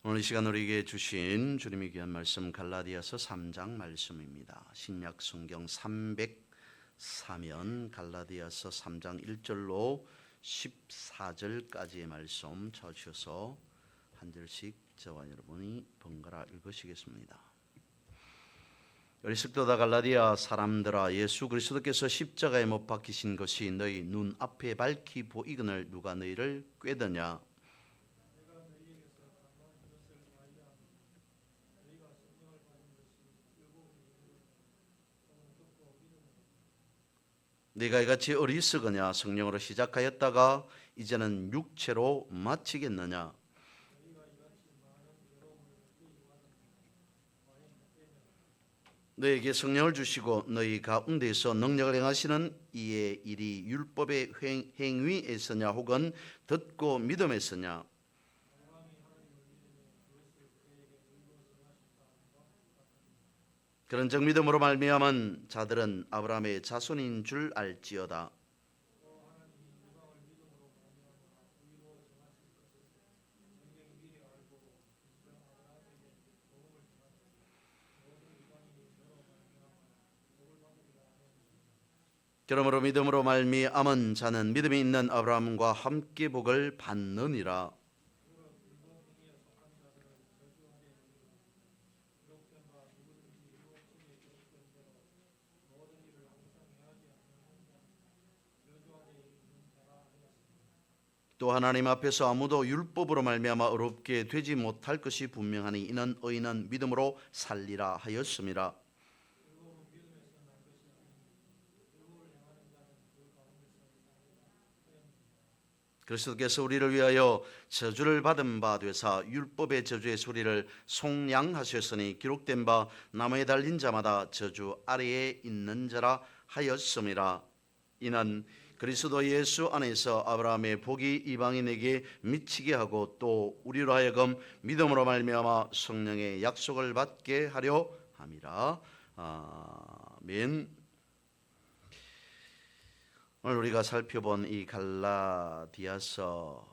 오늘 이 시간 우리에게 주신 주님의 귀한 말씀 갈라디아서 3장 말씀입니다. 신약 성경 304면 갈라디아서 3장 1절로 14절까지의 말씀 찾으셔서 한 절씩 저와 여러분이 번갈아 읽으시겠습니다. 우리 식도다 갈라디아 사람들아, 예수 그리스도께서 십자가에 못 박히신 것이 너희 눈앞에 밝히 보이거늘 누가 너희를 꾀더냐? 네가 이같이 어리석으냐? 성령으로 시작하였다가 이제는 육체로 마치겠느냐? 너에게 성령을 주시고 너희 가운데서 능력을 행하시는 이의 일이 율법의 행위에서냐 혹은 듣고 믿음에서냐? 그런즉 믿음으로 말미암은 자들은 아브라함의 자손인 줄 알지어다. 그러므로 믿음으로 말미암은 자는 믿음이 있는 아브라함과 함께 복을 받느니라. 또 하나님 앞에서 아무도 율법으로 말미암아 의롭게 되지 못할 것이 분명하니 이는 의인은 믿음으로 살리라 하였음이라. 그리스도께서 우리를 위하여 저주를 받은 바 되사 율법의 저주의 소리를 속량하셨으니 기록된 바 나무에 달린 자마다 저주 아래에 있는 자라 하였음이라. 이는 그리스도 예수 안에서 아브라함의 복이 이방인에게 미치게 하고 또 우리로 하여금 믿음으로 말미암아 성령의 약속을 받게 하려 함이라. 아멘. 오늘 우리가 살펴본 이 갈라디아서라고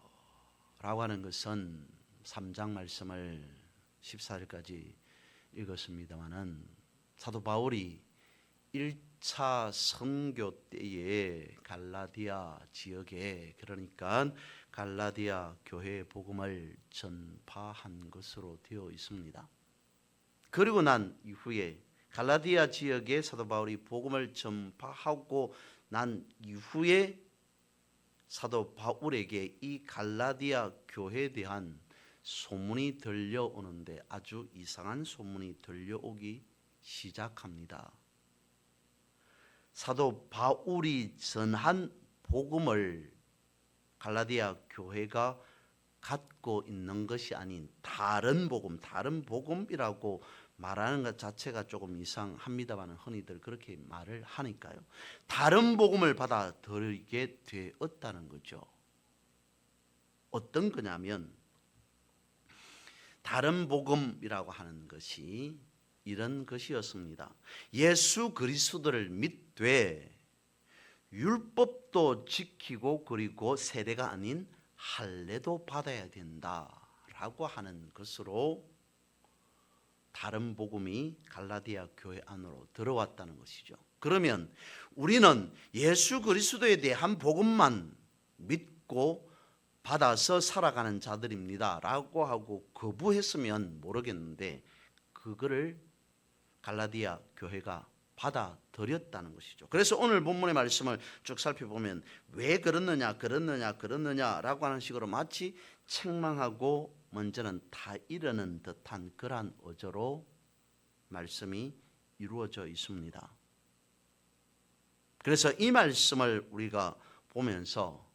하는 것은 3장 말씀을 14절까지 읽었습니다마는 사도 바울이 1차 선교 때에 갈라디아 지역에, 그러니까 갈라디아 교회의 복음을 전파한 것으로 되어 있습니다. 그리고 난 이후에 갈라디아 지역에 사도 바울이 복음을 전파하고 난 이후에 사도 바울에게 이 갈라디아 교회에 대한 소문이 들려오는데 아주 이상한 소문이 들려오기 시작합니다. 사도 바울이 전한 복음을 갈라디아 교회가 갖고 있는 것이 아닌 다른 복음이라고 말하는 것 자체가 조금 이상합니다만 흔히들 그렇게 말을 하니까요. 다른 복음을 받아들이게 되었다는 거죠. 어떤 거냐면 다른 복음이라고 하는 것이 이런 것이었습니다. 예수 그리스도를 믿되 율법도 지키고 그리고 세례가 아닌 할례도 받아야 된다라고 하는 것으로 다른 복음이 갈라디아 교회 안으로 들어왔다는 것이죠. 그러면 우리는 예수 그리스도에 대한 복음만 믿고 받아서 살아가는 자들입니다 라고 하고 거부했으면 모르겠는데 그거를 갈라디아 교회가 받아들였다는 것이죠. 그래서 오늘 본문의 말씀을 쭉 살펴보면 왜 그렇느냐라고 하는 식으로 마치 책망하고 먼저는 다 이르는 듯한 그러한 어조로 말씀이 이루어져 있습니다. 그래서 이 말씀을 우리가 보면서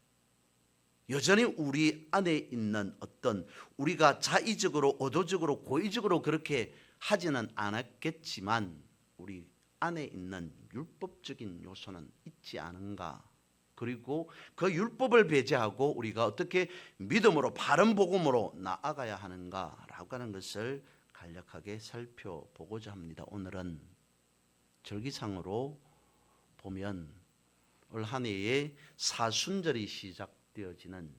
여전히 우리 안에 있는 어떤 우리가 자의적으로 의도적으로 고의적으로 그렇게 하지는 않았겠지만 우리 안에 있는 율법적인 요소는 있지 않은가? 그리고 그 율법을 배제하고 우리가 어떻게 믿음으로 바른 복음으로 나아가야 하는가라고 하는 것을 간략하게 살펴보고자 합니다. 오늘은 절기상으로 보면 올 한 해에 사순절이 시작되어지는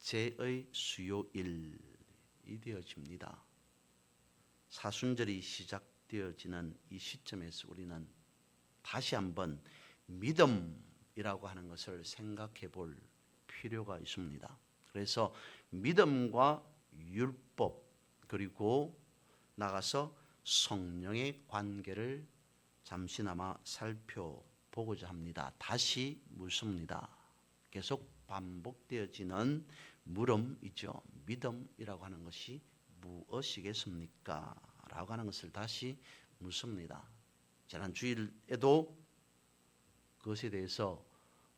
제의 수요일입니다. 되어집니다. 사순절이 시작되어지는 이 시점에서 우리는 다시 한번 믿음이라고 하는 것을 생각해 볼 필요가 있습니다. 그래서 믿음과 율법 그리고 나가서 성령의 관계를 잠시나마 살펴보고자 합니다. 다시 묻습니다. 계속 반복되어지는 물음이죠. 믿음이라고 하는 것이 무엇이겠습니까? 라고 하는 것을 다시 묻습니다. 지난 주일에도 그것에 대해서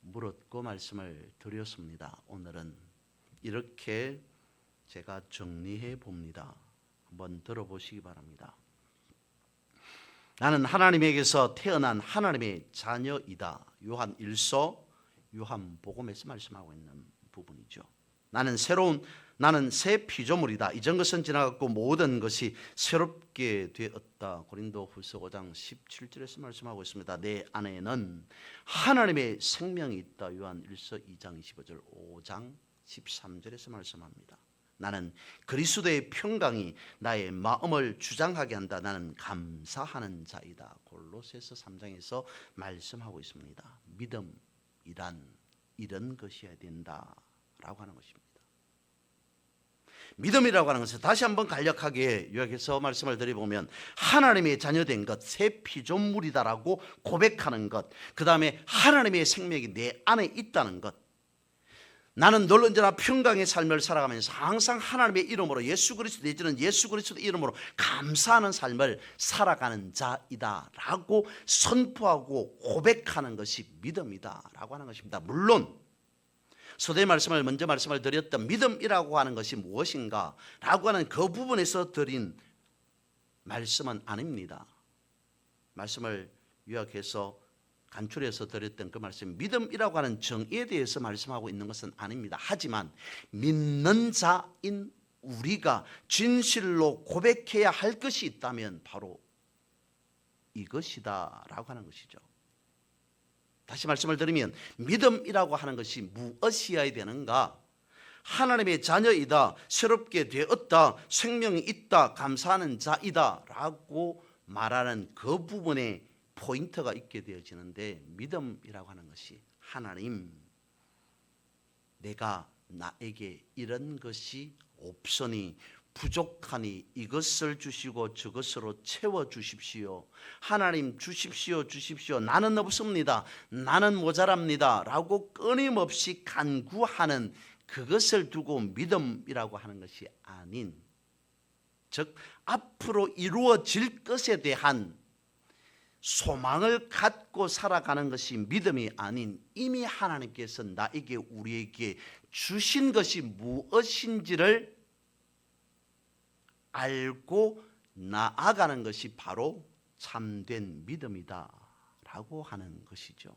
물었고 말씀을 드렸습니다. 오늘은 이렇게 제가 정리해 봅니다. 한번 들어보시기 바랍니다. 나는 하나님에게서 태어난 하나님의 자녀이다. 요한 1서 요한복음에서 말씀하고 있는 부분이죠. 나는 새 피조물이다. 이전 것은 지나갔고 모든 것이 새롭게 되었다. 고린도후서 5장 17절에서 말씀하고 있습니다. 내 안에는 하나님의 생명이 있다. 요한 1서 2장 25절, 5장 13절에서 말씀합니다. 나는 그리스도의 평강이 나의 마음을 주장하게 한다. 나는 감사하는 자이다. 골로새서 3장에서 말씀하고 있습니다. 믿음이란 이런 것이어야 된다라고 하는 것입니다. 믿음이라고 하는 것을 다시 한번 간략하게 요약해서 말씀을 드려보면 하나님의 자녀된 것, 새 피조물이다라고 고백하는 것, 그 다음에 하나님의 생명이 내 안에 있다는 것, 나는 늘 언제나 평강의 삶을 살아가면서 항상 하나님의 이름으로 예수 그리스도 내지는 예수 그리스도의 이름으로 감사하는 삶을 살아가는 자이다라고 선포하고 고백하는 것이 믿음이다라고 하는 것입니다. 물론 서두에 먼저 말씀을 드렸던 믿음이라고 하는 것이 무엇인가 라고 하는 그 부분에서 드린 말씀은 아닙니다. 말씀을 요약해서 간추려서 드렸던 그 말씀, 믿음이라고 하는 정의에 대해서 말씀하고 있는 것은 아닙니다. 하지만 믿는 자인 우리가 진실로 고백해야 할 것이 있다면 바로 이것이다 라고 하는 것이죠. 다시 말씀을 드리면 믿음이라고 하는 것이 무엇이어야 되는가? 하나님의 자녀이다, 새롭게 되었다, 생명이 있다, 감사하는 자이다 라고 말하는 그 부분에 포인트가 있게 되어지는데, 믿음이라고 하는 것이 하나님, 내가 나에게 이런 것이 없으니 부족하니 이것을 주시고 저것으로 채워주십시오. 하나님 주십시오, 주십시오. 나는 없습니다. 나는 모자랍니다. 라고 끊임없이 간구하는 그것을 두고 믿음이라고 하는 것이 아닌, 즉 앞으로 이루어질 것에 대한 소망을 갖고 살아가는 것이 믿음이 아닌, 이미 하나님께서 나에게 우리에게 주신 것이 무엇인지를 알고 나아가는 것이 바로 참된 믿음이다 라고 하는 것이죠.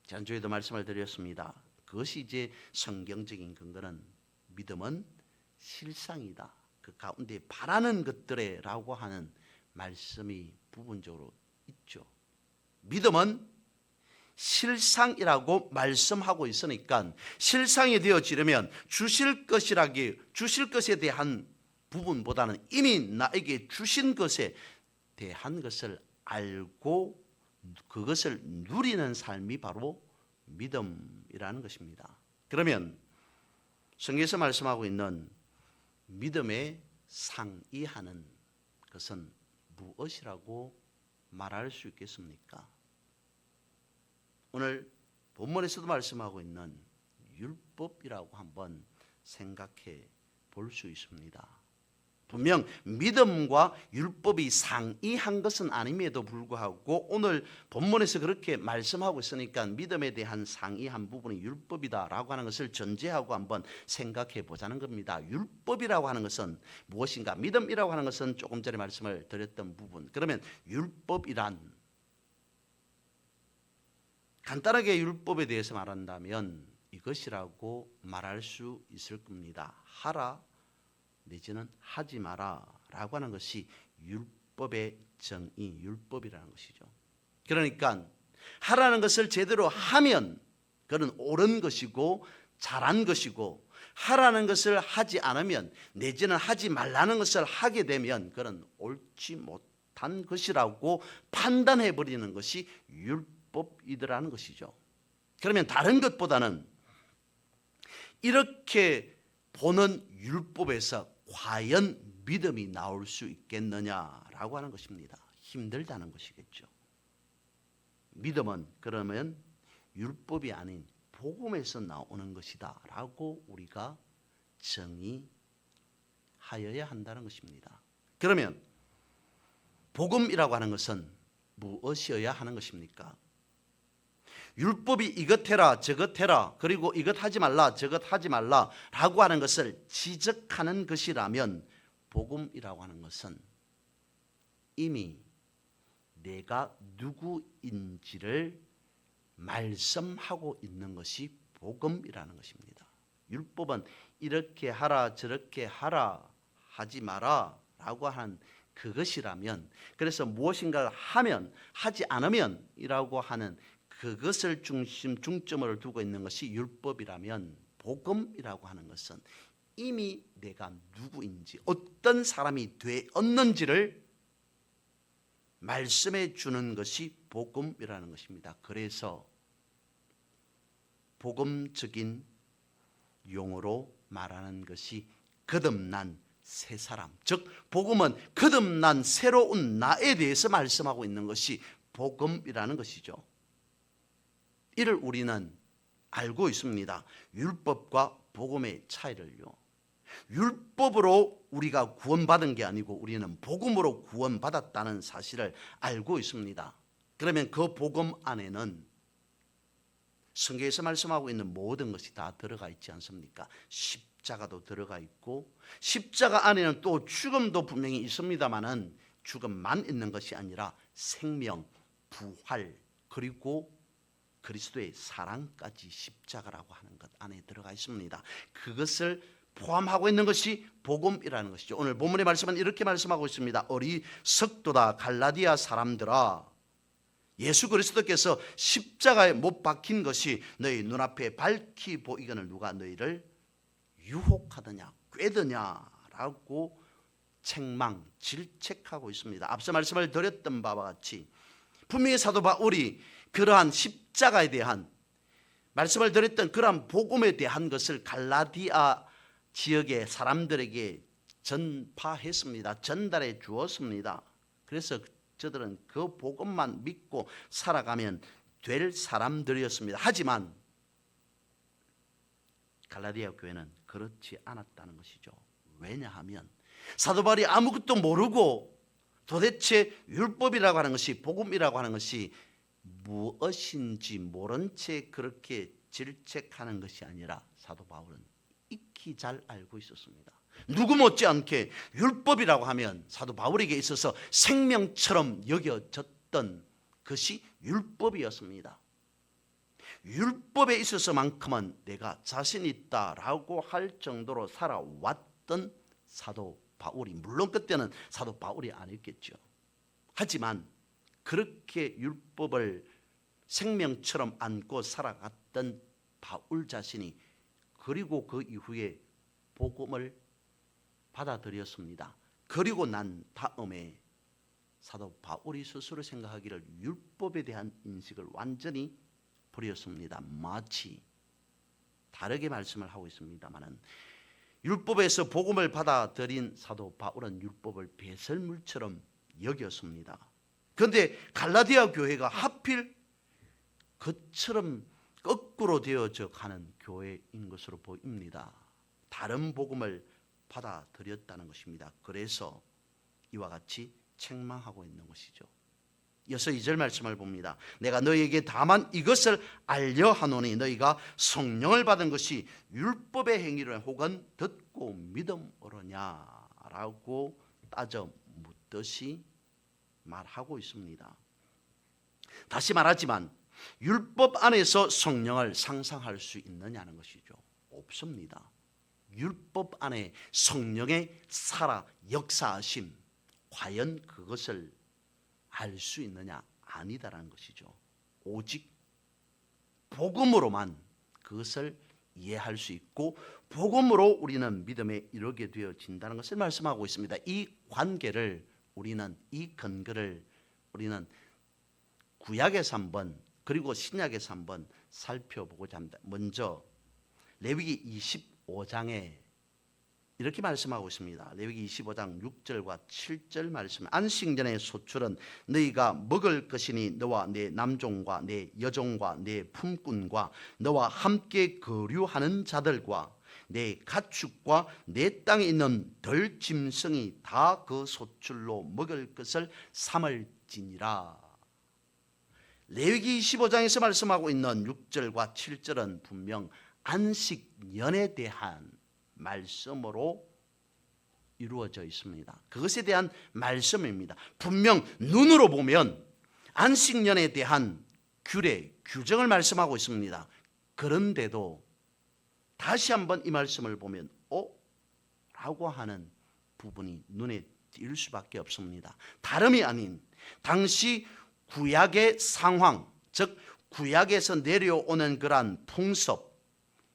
지난주에도 말씀을 드렸습니다. 그것이 이제 성경적인 근거는 믿음은 실상이다, 그 가운데 바라는 것들에 라고 하는 말씀이 부분적으로 있죠. 믿음은 실상이라고 말씀하고 있으니까 실상이 되어지려면 주실 것에 대한 부분보다는 이미 나에게 주신 것에 대한 것을 알고 그것을 누리는 삶이 바로 믿음이라는 것입니다. 그러면 성경에서 말씀하고 있는 믿음에 상이하는 것은 무엇이라고 말할 수 있겠습니까? 오늘 본문에서도 말씀하고 있는 율법이라고 한번 생각해 볼 수 있습니다. 분명 믿음과 율법이 상이한 것은 아님에도 불구하고 오늘 본문에서 그렇게 말씀하고 있으니까 믿음에 대한 상이한 부분이 율법이다라고 하는 것을 전제하고 한번 생각해 보자는 겁니다. 율법이라고 하는 것은 무엇인가? 믿음이라고 하는 것은 조금 전에 말씀을 드렸던 부분. 그러면 율법이란, 간단하게 율법에 대해서 말한다면 이것이라고 말할 수 있을 겁니다. 하라 내지는 하지 마라 라고 하는 것이 율법의 정의, 율법이라는 것이죠. 그러니까 하라는 것을 제대로 하면 그건 옳은 것이고 잘한 것이고, 하라는 것을 하지 않으면 내지는 하지 말라는 것을 하게 되면 그건 옳지 못한 것이라고 판단해 버리는 것이 율법이더라는 것이죠. 그러면 다른 것보다는 이렇게 보는 율법에서 과연 믿음이 나올 수 있겠느냐라고 하는 것입니다. 힘들다는 것이겠죠. 믿음은 그러면 율법이 아닌 복음에서 나오는 것이다 라고 우리가 정의하여야 한다는 것입니다. 그러면 복음이라고 하는 것은 무엇이어야 하는 것입니까? 율법이 이것 해라 저것 해라 그리고 이것 하지 말라 저것 하지 말라 라고 하는 것을 지적하는 것이라면 복음이라고 하는 것은 이미 내가 누구인지를 말씀하고 있는 것이 복음이라는 것입니다. 율법은 이렇게 하라 저렇게 하라 하지 마라 라고 한 그것이라면, 그래서 무엇인가를 하면 하지 않으면 이라고 하는 그것을 중점을 두고 있는 것이 율법이라면, 복음이라고 하는 것은 이미 내가 누구인지 어떤 사람이 되었는지를 말씀해 주는 것이 복음이라는 것입니다. 그래서 복음적인 용어로 말하는 것이 거듭난 새 사람, 즉 복음은 거듭난 새로운 나에 대해서 말씀하고 있는 것이 복음이라는 것이죠. 이를 우리는 알고 있습니다. 율법과 복음의 차이를요. 율법으로 우리가 구원받은 게 아니고 우리는 복음으로 구원받았다는 사실을 알고 있습니다. 그러면 그 복음 안에는 성경에서 말씀하고 있는 모든 것이 다 들어가 있지 않습니까? 십자가도 들어가 있고, 십자가 안에는 또 죽음도 분명히 있습니다만은 죽음만 있는 것이 아니라 생명, 부활, 그리고 그리스도의 사랑까지 십자가라고 하는 것 안에 들어가 있습니다. 그것을 포함하고 있는 것이 복음이라는 것이죠. 오늘 본문의 말씀은 이렇게 말씀하고 있습니다. 어리석도다 갈라디아 사람들아, 예수 그리스도께서 십자가에 못 박힌 것이 너희 눈앞에 밝히 보이거늘 누가 너희를 유혹하더냐 꾀더냐라고 책망 질책하고 있습니다. 앞서 말씀을 드렸던 바와 같이 분명히 사도 바울이 그러한 십자가에 대한 말씀을 드렸던 그러한 복음에 대한 것을 갈라디아 지역의 사람들에게 전파했습니다. 전달해 주었습니다. 그래서 저들은 그 복음만 믿고 살아가면 될 사람들이었습니다. 하지만 갈라디아 교회는 그렇지 않았다는 것이죠. 왜냐하면 사도 바울이 아무것도 모르고 도대체 율법이라고 하는 것이, 복음이라고 하는 것이 무엇인지 모른 채 그렇게 질책하는 것이 아니라 사도 바울은 익히 잘 알고 있었습니다. 누구 못지않게 율법이라고 하면 사도 바울에게 있어서 생명처럼 여겨졌던 것이 율법이었습니다. 율법에 있어서만큼은 내가 자신 있다라고 할 정도로 살아왔던 사도 바울이, 물론 그때는 사도 바울이 아니었겠죠. 하지만 그렇게 율법을 생명처럼 안고 살아갔던 바울 자신이 그리고 그 이후에 복음을 받아들였습니다. 그리고 난 다음에 사도 바울이 스스로 생각하기를 율법에 대한 인식을 완전히 버렸습니다. 마치 다르게 말씀을 하고 있습니다만은 율법에서 복음을 받아들인 사도 바울은 율법을 배설물처럼 여겼습니다. 그런데 갈라디아 교회가 하필 그처럼 거꾸로 되어져 가는 교회인 것으로 보입니다. 다른 복음을 받아들였다는 것입니다. 그래서 이와 같이 책망하고 있는 것이죠. 이어서 2절 말씀을 봅니다. 내가 너희에게 다만 이것을 알려 하노니 너희가 성령을 받은 것이 율법의 행위로 혹은 듣고 믿음으로냐라고 따져 묻듯이 말하고 있습니다. 다시 말하지만 율법 안에서 성령을 상상할 수 있느냐는 것이죠. 없습니다. 율법 안에 성령의 살아 역사하심, 과연 그것을 알 수 있느냐? 아니다라는 것이죠. 오직 복음으로만 그것을 이해할 수 있고 복음으로 우리는 믿음에 이르게 되어진다는 것을 말씀하고 있습니다. 이 관계를 우리는, 이 근거를 우리는 구약에서 한번 그리고 신약에서 한번 살펴보고자 합니다. 먼저 레위기 25장에 이렇게 말씀하고 있습니다. 레위기 25장 6절과 7절 말씀. 안식년의 소출은 너희가 먹을 것이니 너와 내 남종과 내 여종과 내 품꾼과 너와 함께 거류하는 자들과 내 가축과 내 땅에 있는 덜 짐승이 다 그 소출로 먹을 것을 삼을지니라. 레위기 25장에서 말씀하고 있는 6절과 7절은 분명 안식년에 대한 말씀으로 이루어져 있습니다. 그것에 대한 말씀입니다. 분명 눈으로 보면 안식년에 대한 규례, 규정을 말씀하고 있습니다. 그런데도 다시 한번 이 말씀을 보면 라고 하는 부분이 눈에 띌 수밖에 없습니다. 다름이 아닌 당시 구약의 상황, 즉 구약에서 내려오는 그러한 풍습,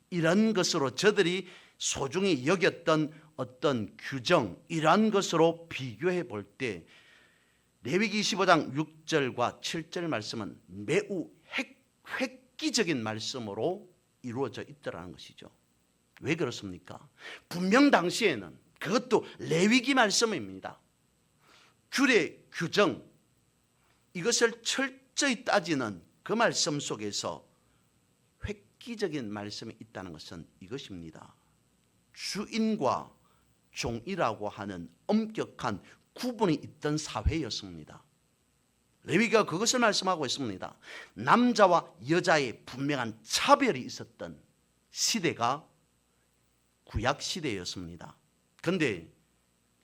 이런 것으로 저들이 소중히 여겼던 어떤 규정, 이러한 것으로 비교해 볼 때 레위기 25장 6절과 7절 말씀은 매우 획기적인 말씀으로 이루어져 있더라는 것이죠. 왜 그렇습니까? 분명 당시에는 그것도 레위기 말씀입니다. 규례, 규정, 이것을 철저히 따지는 그 말씀 속에서 획기적인 말씀이 있다는 것은 이것입니다. 주인과 종이라고 하는 엄격한 구분이 있던 사회였습니다. 레위기가 그것을 말씀하고 있습니다. 남자와 여자의 분명한 차별이 있었던 시대가 구약 시대였습니다. 그런데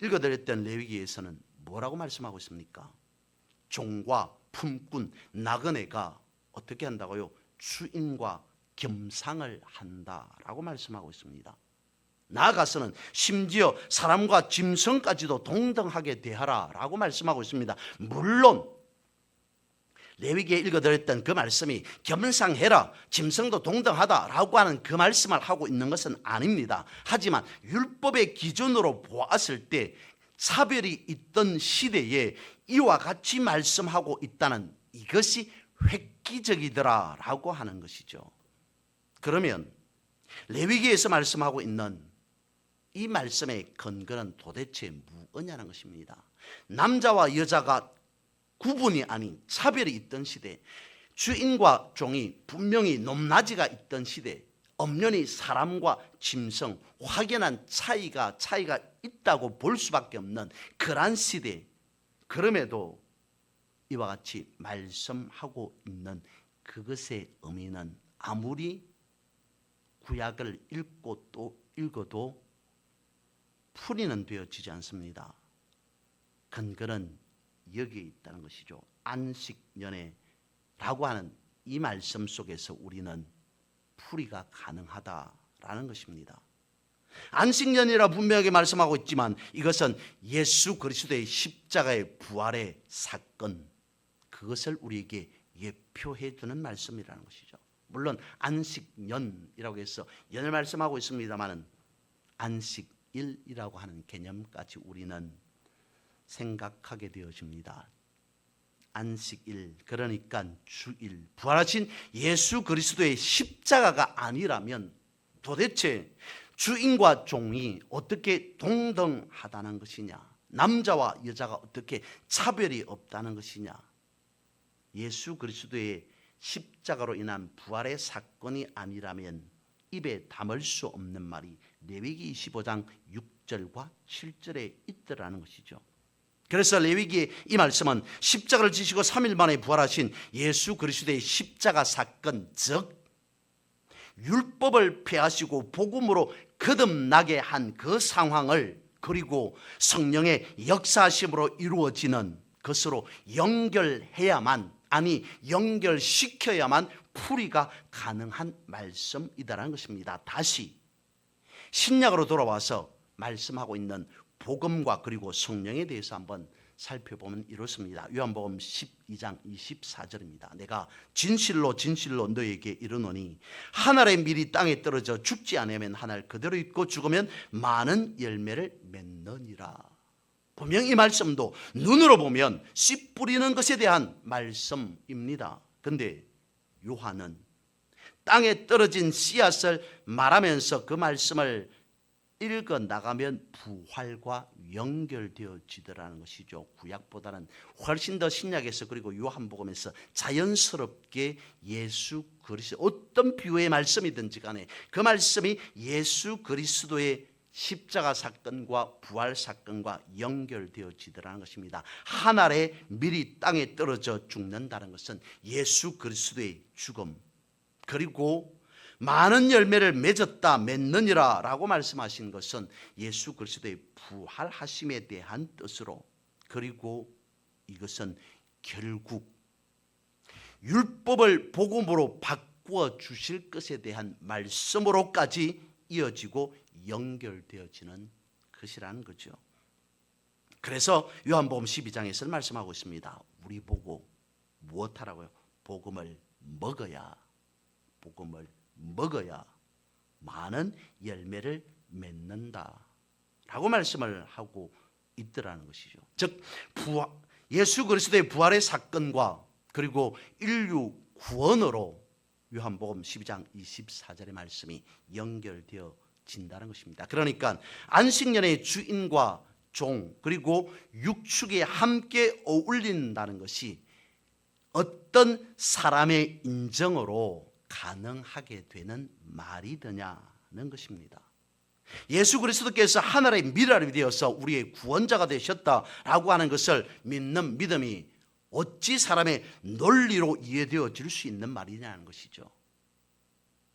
읽어드렸던 레위기에서는 뭐라고 말씀하고 있습니까? 종과 품꾼, 나그네가 어떻게 한다고요? 주인과 겸상을 한다라고 말씀하고 있습니다. 나아가서는 심지어 사람과 짐승까지도 동등하게 대하라라고 말씀하고 있습니다. 물론 레위기에 읽어드렸던 그 말씀이 겸상해라, 짐승도 동등하다라고 하는 그 말씀을 하고 있는 것은 아닙니다. 하지만 율법의 기준으로 보았을 때 차별이 있던 시대에 이와 같이 말씀하고 있다는 이것이 획기적이더라라고 하는 것이죠. 그러면 레위기에서 말씀하고 있는 이 말씀의 근거는 도대체 무엇이냐는 것입니다. 남자와 여자가 구분이 아닌 차별이 있던 시대, 주인과 종이 분명히 높낮이가 있던 시대, 엄연히 사람과 짐승 확연한 차이가 있다고 볼 수밖에 없는 그러한 시대, 그럼에도 이와 같이 말씀하고 있는 그것의 의미는 아무리 구약을 읽고 또 읽어도 풀이는 되어지지 않습니다. 근거는 여기에 있다는 것이죠. 안식년에라고 하는 이 말씀 속에서 우리는 풀이가 가능하다라는 것입니다. 안식년이라 분명하게 말씀하고 있지만 이것은 예수 그리스도의 십자가의 부활의 사건, 그것을 우리에게 예표해 주는 말씀이라는 것이죠. 물론 안식년이라고 해서 연을 말씀하고 있습니다만 안식일이라고 하는 개념까지 우리는 생각하게 되어집니다. 안식일, 그러니까 주일, 부활하신 예수 그리스도의 십자가가 아니라면 도대체 주인과 종이 어떻게 동등하다는 것이냐, 남자와 여자가 어떻게 차별이 없다는 것이냐, 예수 그리스도의 십자가로 인한 부활의 사건이 아니라면 입에 담을 수 없는 말이 레위기 25장 6절과 7절에 있더라는 것이죠. 그래서 레위기의 이 말씀은 십자가를 지시고 3일 만에 부활하신 예수 그리스도의 십자가 사건, 즉 율법을 폐하시고 복음으로 거듭나게 한 그 상황을, 그리고 성령의 역사하심으로 이루어지는 것으로 연결시켜야만 풀이가 가능한 말씀이다라는 것입니다. 다시 신약으로 돌아와서 말씀하고 있는 복음과 그리고 성령에 대해서 한번 살펴보면 이렇습니다. 요한복음 12장 24절입니다. 내가 진실로 진실로 너에게 이르노니 하늘의 밀이 땅에 떨어져 죽지 않으면 하늘 그대로 있고 죽으면 많은 열매를 맺느니라. 분명 이 말씀도 눈으로 보면 씨 뿌리는 것에 대한 말씀입니다. 그런데 요한은 땅에 떨어진 씨앗을 말하면서 그 말씀을 읽어 나가면 부활과 연결되어지더라는 것이죠. 구약보다는 훨씬 더 신약에서 그리고 요한복음에서 자연스럽게 예수 그리스도 어떤 비유의 말씀이든지 간에 그 말씀이 예수 그리스도의 십자가 사건과 부활 사건과 연결되어지더라는 것입니다. 하늘의 밀이 땅에 떨어져 죽는다는 것은 예수 그리스도의 죽음, 그리고 많은 열매를 맺었다 맺느니라 라고 말씀하신 것은 예수 그리스도의 부활하심에 대한 뜻으로, 그리고 이것은 결국 율법을 복음으로 바꾸어 주실 것에 대한 말씀으로까지 이어지고 연결되어지는 것이라는 거죠. 그래서 요한복음 12장에서 말씀하고 있습니다. 우리 보고 무엇하라고요? 복음을 먹어야 많은 열매를 맺는다 라고 말씀을 하고 있더라는 것이죠. 즉 예수 그리스도의 부활의 사건과 그리고 인류 구원으로 요한복음 12장 24절의 말씀이 연결되어진다는 것입니다. 그러니까 안식년의 주인과 종 그리고 육축이 함께 어울린다는 것이 어떤 사람의 인정으로 가능하게 되는 말이 되냐는 것입니다. 예수 그리스도께서 하늘의 미랄이 되어서 우리의 구원자가 되셨다라고 하는 것을 믿는 믿음이 어찌 사람의 논리로 이해되어질 수 있는 말이냐는 것이죠.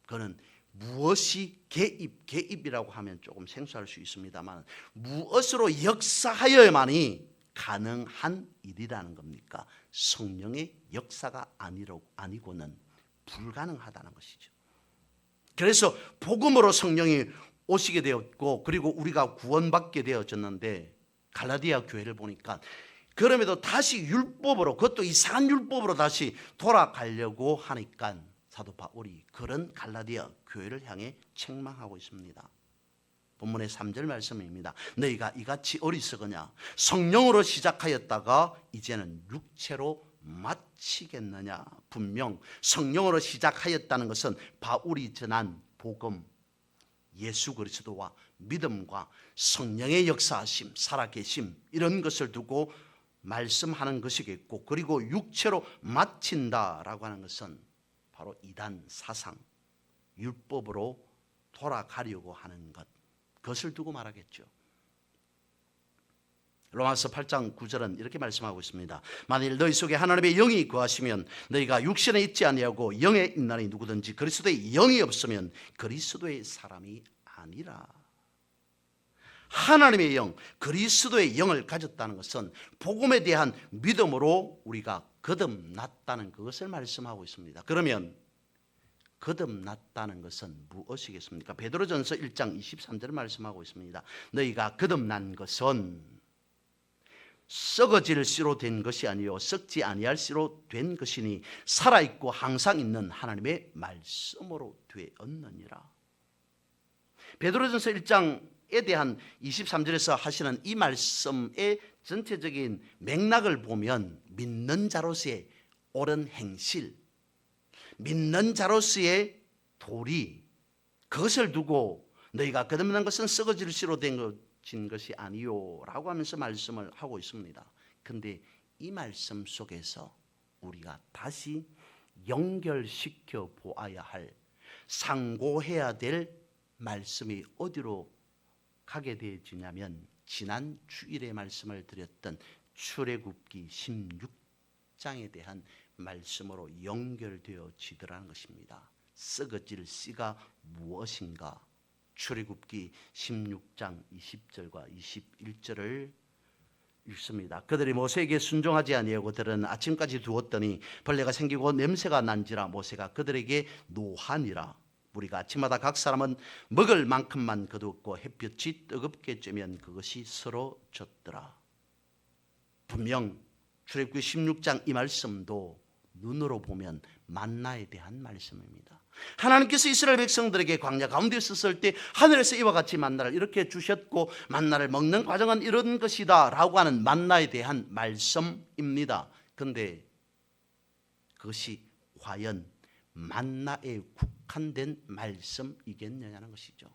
그는 무엇이 개입이라고 하면 조금 생소할 수 있습니다만 무엇으로 역사하여야만이 가능한 일이라는 겁니까? 성령의 역사가 아니고는 불가능하다는 것이죠. 그래서 복음으로 성령이 오시게 되었고 그리고 우리가 구원받게 되어졌는데 갈라디아 교회를 보니까 그럼에도 다시 율법으로, 그것도 이상한 율법으로 다시 돌아가려고 하니까 사도 바울이 그런 갈라디아 교회를 향해 책망하고 있습니다. 본문의 3절 말씀입니다. 너희가 이같이 어리석으냐? 성령으로 시작하였다가 이제는 육체로 마치겠느냐? 분명 성령으로 시작하였다는 것은 바울이 전한 복음, 예수 그리스도와 믿음과 성령의 역사하심, 살아계심 이런 것을 두고 말씀하는 것이겠고, 그리고 육체로 마친다라고 하는 것은 바로 이단 사상, 율법으로 돌아가려고 하는 것, 그것을 두고 말하겠죠. 로마서 8장 9절은 이렇게 말씀하고 있습니다. 만일 너희 속에 하나님의 영이 거하시면 너희가 육신에 있지 아니하고 영에 있나니 누구든지 그리스도의 영이 없으면 그리스도의 사람이 아니라. 하나님의 영, 그리스도의 영을 가졌다는 것은 복음에 대한 믿음으로 우리가 거듭났다는 그것을 말씀하고 있습니다. 그러면 거듭났다는 것은 무엇이겠습니까? 베드로전서 1장 23절을 말씀하고 있습니다. 너희가 거듭난 것은 썩어질 씨로 된 것이 아니요 썩지 아니할 씨로 된 것이니 살아있고 항상 있는 하나님의 말씀으로 되었느니라. 베드로전서 1장에 대한 23절에서 하시는 이 말씀의 전체적인 맥락을 보면 믿는 자로서의 옳은 행실, 믿는 자로서의 도리, 그것을 두고 너희가 거듭난 것은 썩어질 씨로 된 것이 아니요 라고 하면서 말씀을 하고 있습니다. 그런데 이 말씀 속에서 우리가 다시 연결시켜 보아야 할, 상고해야 될 말씀이 어디로 가게 되어지냐면 지난 주일에 말씀을 드렸던 출애굽기 16장에 대한 말씀으로 연결되어지더라는 것입니다. 썩어질 씨가 무엇인가? 출애굽기 16장 20절과 21절을 읽습니다. 그들이 모세에게 순종하지 아니하고 들은 아침까지 두었더니 벌레가 생기고 냄새가 난지라 모세가 그들에게 노하니라. 우리가 아침마다 각 사람은 먹을 만큼만 거두었고 햇볕이 뜨겁게 쬐면 그것이 서로 졌더라. 분명 출애굽기 16장 이 말씀도 눈으로 보면 만나에 대한 말씀입니다. 하나님께서 이스라엘 백성들에게 광야 가운데 있었을 때 하늘에서 이와 같이 만나를 이렇게 주셨고 만나를 먹는 과정은 이런 것이다 라고 하는 만나에 대한 말씀입니다. 그런데 그것이 과연 만나에 국한된 말씀이겠느냐는 것이죠.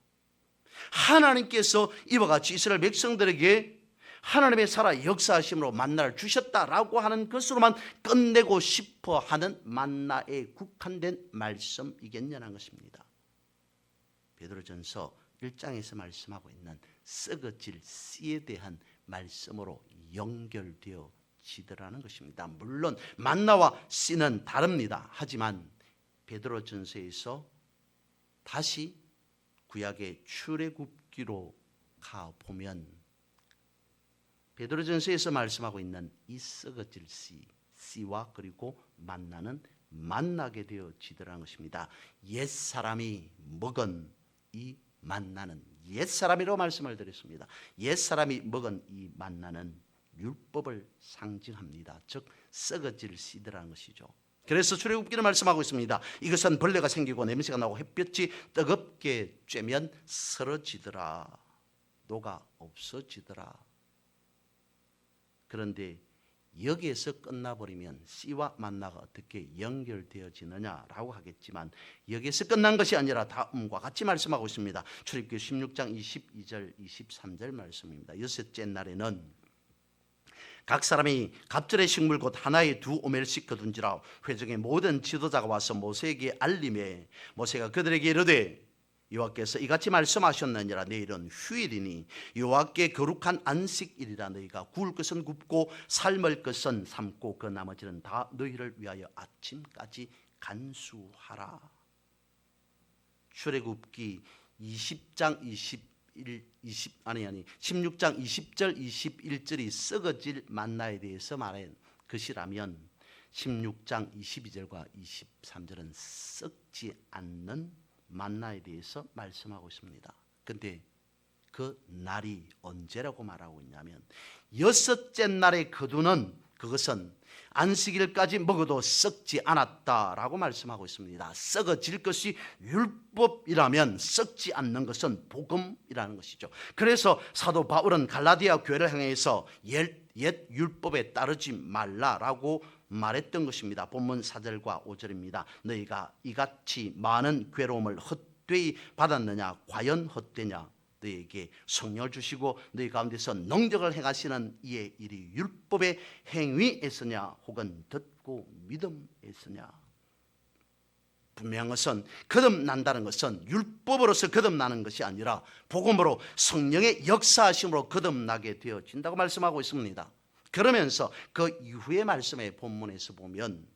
하나님께서 이와 같이 이스라엘 백성들에게 하나님의 살아 역사하심으로 만나를 주셨다라고 하는 것으로만 끝내고 싶어 하는 만나에 국한된 말씀이겠냐는 것입니다. 베드로전서 1장에서 말씀하고 있는 썩어질 씨에 대한 말씀으로 연결되어지더라는 것입니다. 물론 만나와 씨는 다릅니다. 하지만 베드로전서에서 다시 구약의 출애굽기로 가보면 베드로전서에서 말씀하고 있는 이 썩어질 씨와 그리고 만나는 만나게 되어지더라는 것입니다. 옛사람이 먹은 이 만나는 옛사람이라고 말씀을 드렸습니다. 옛사람이 먹은 이 만나는 율법을 상징합니다. 즉 썩어질 씨더라는 것이죠. 그래서 출애굽기는 말씀하고 있습니다. 이것은 벌레가 생기고 냄새가 나고 햇볕이 뜨겁게 쬐면 쓰러지더라. 녹아 없어지더라. 그런데 여기에서 끝나버리면 씨와 만나가 어떻게 연결되어지느냐라고 하겠지만 여기에서 끝난 것이 아니라 다음과 같이 말씀하고 있습니다. 출애굽기 16장 22절 23절 말씀입니다. 여섯째 날에는 각 사람이 갑절의 식물 곧 하나에 2오멜씩 거둔지라. 회중의 모든 지도자가 와서 모세에게 알림해 모세가 그들에게 이르되 여호와께서 이같이 말씀하셨느니라. 내일은 휴일이니 여호와께 거룩한 안식일이라. 너희가 구울 것은 굽고 삶을 것은 삶고 그 나머지는 다 너희를 위하여 아침까지 간수하라. 출애굽기 16장 20절 21절이 썩어질 만나에 대해서 말한 것이라면 16장 22절과 23절은 썩지 않는 만나에 대해서 말씀하고 있습니다. 그런데 그 날이 언제라고 말하고 있냐면 여섯째 날에 거두는 그것은 안식일까지 먹어도 썩지 않았다라고 말씀하고 있습니다. 썩어질 것이 율법이라면 썩지 않는 것은 복음이라는 것이죠. 그래서 사도 바울은 갈라디아 교회를 향해서 옛 율법에 따르지 말라라고 말했던 것입니다. 본문 4절과 5절입니다. 너희가 이같이 많은 괴로움을 헛되이 받았느냐? 과연 헛되냐? 너희에게 성령을 주시고 너희 가운데서 능력을 행하시는 이의 일이 율법의 행위에서냐 혹은 듣고 믿음에서냐? 분명한 것은 거듭난다는 것은 율법으로서 거듭나는 것이 아니라 복음으로 성령의 역사하심으로 거듭나게 되어진다고 말씀하고 있습니다. 그러면서 그 이후의 말씀의 본문에서 보면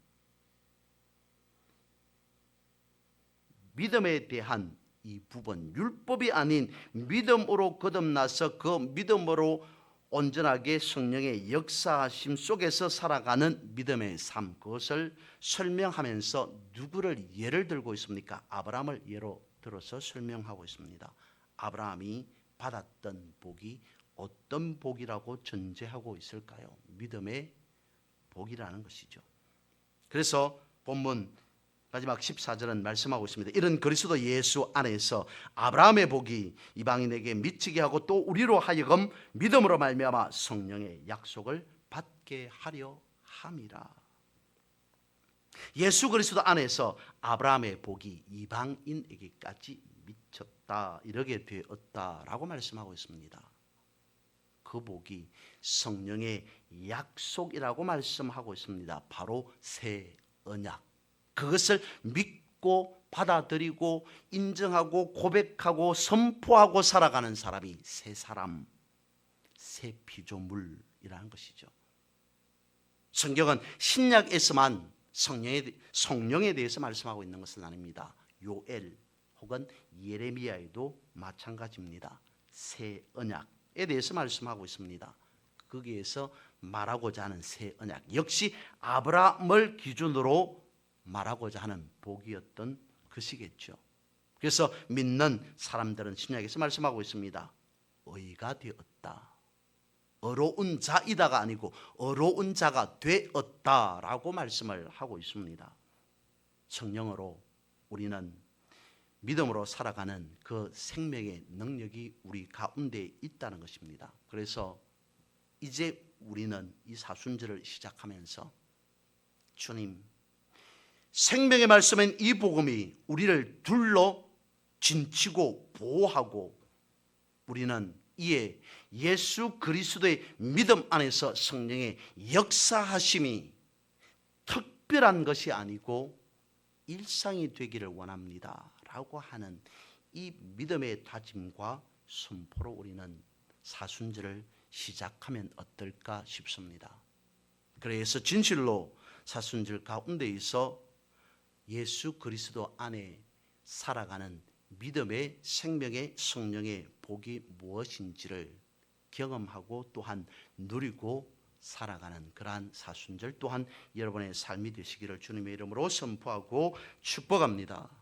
믿음에 대한 이 부분, 율법이 아닌 믿음으로 거듭나서 그 믿음으로 온전하게 성령의 역사하심 속에서 살아가는 믿음의 삶, 그것을 설명하면서 누구를 예를 들고 있습니까? 아브라함을 예로 들어서 설명하고 있습니다. 아브라함이 받았던 복이 어떤 복이라고 전제하고 있을까요? 믿음의 복이라는 것이죠. 그래서 본문 마지막 14절은 말씀하고 있습니다. 이런 그리스도 예수 안에서 아브라함의 복이 이방인에게 미치게 하고 또 우리로 하여금 믿음으로 말미암아 성령의 약속을 받게 하려 함이라. 예수 그리스도 안에서 아브라함의 복이 이방인에게까지 미쳤다, 이르게 되었다라고 말씀하고 있습니다. 그 복이 성령의 약속이라고 말씀하고 있습니다. 바로 새 언약. 그것을 믿고 받아들이고 인정하고 고백하고 선포하고 살아가는 사람이 새 사람, 새 피조물이라는 것이죠. 성경은 신약에서만 성령에 대해서 말씀하고 있는 것은 아닙니다. 요엘 혹은 예레미야에도 마찬가지입니다. 새 언약에 대해서 말씀하고 있습니다. 거기에서 말하고자 하는 새 언약 역시 아브라함을 기준으로 말하고자 하는 복이었던 것이겠죠. 그래서 믿는 사람들은 신약에서 말씀하고 있습니다. 의가 되었다. 어로운 자이다가 아니고 어로운 자가 되었다라고 말씀을 하고 있습니다. 성령으로 우리는 믿음으로 살아가는 그 생명의 능력이 우리 가운데 있다는 것입니다. 그래서 이제 우리는 이 사순절을 시작하면서 주님, 생명의 말씀인 이 복음이 우리를 둘러 진치고 보호하고 우리는 이에 예수 그리스도의 믿음 안에서 성령의 역사하심이 특별한 것이 아니고 일상이 되기를 원합니다 라고 하는 이 믿음의 다짐과 선포로 우리는 사순절을 시작하면 어떨까 싶습니다. 그래서 진실로 사순절 가운데 있어 예수 그리스도 안에 살아가는 믿음의 생명의 성령의 복이 무엇인지를 경험하고 또한 누리고 살아가는 그러한 사순절 또한 여러분의 삶이 되시기를 주님의 이름으로 선포하고 축복합니다.